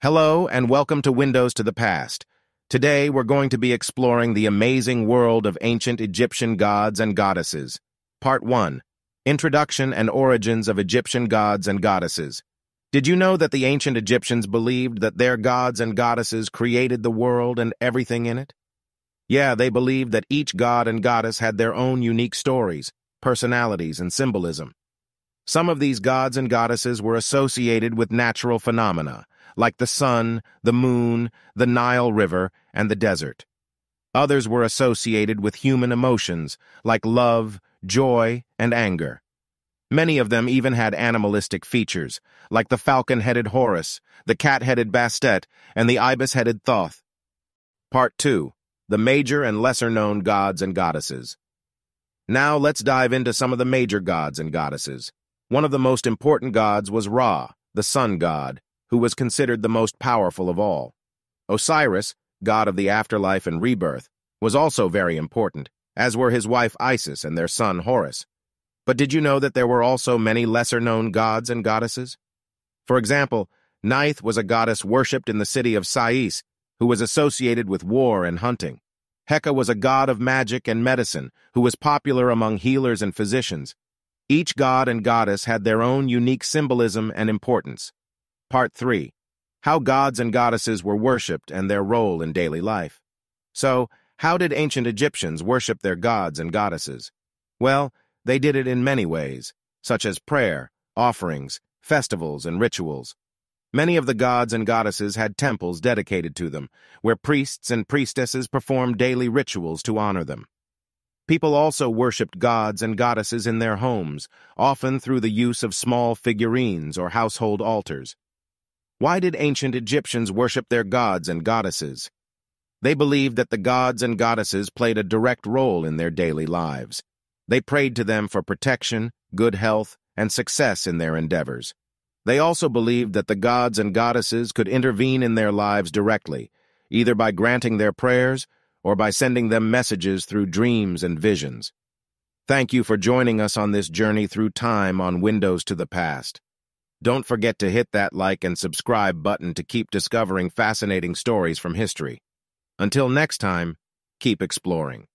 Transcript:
Hello and welcome to Windows to the Past. Today we're going to be exploring the amazing world of ancient Egyptian gods and goddesses. Part 1. Introduction and Origins of Egyptian Gods and Goddesses. Did you know that the ancient Egyptians believed that their gods and goddesses created the world and everything in it? Yeah, they believed that each god and goddess had their own unique stories, personalities, and symbolism. Some of these gods and goddesses were associated with natural phenomena, like the sun, the moon, the Nile River, and the desert. Others were associated with human emotions, like love, joy, and anger. Many of them even had animalistic features, like the falcon-headed Horus, the cat-headed Bastet, and the ibis-headed Thoth. Part 2. The Major and Lesser-Known Gods and Goddesses. Now let's dive into some of the major gods and goddesses. One of the most important gods was Ra, the sun god, who was considered the most powerful of all. Osiris, god of the afterlife and rebirth, was also very important, as were his wife Isis and their son Horus. But did you know that there were also many lesser-known gods and goddesses? For example, Neith was a goddess worshipped in the city of Sais, who was associated with war and hunting. Heka was a god of magic and medicine, who was popular among healers and physicians. Each god and goddess had their own unique symbolism and importance. Part 3. How gods and goddesses were worshipped and their role in daily life. So, how did ancient Egyptians worship their gods and goddesses? Well, they did it in many ways, such as prayer, offerings, festivals, and rituals. Many of the gods and goddesses had temples dedicated to them, where priests and priestesses performed daily rituals to honor them. People also worshipped gods and goddesses in their homes, often through the use of small figurines or household altars. Why did ancient Egyptians worship their gods and goddesses? They believed that the gods and goddesses played a direct role in their daily lives. They prayed to them for protection, good health, and success in their endeavors. They also believed that the gods and goddesses could intervene in their lives directly, either by granting their prayers or by sending them messages through dreams and visions. Thank you for joining us on this journey through time on Windows to the Past. Don't forget to hit that like and subscribe button to keep discovering fascinating stories from history. Until next time, keep exploring.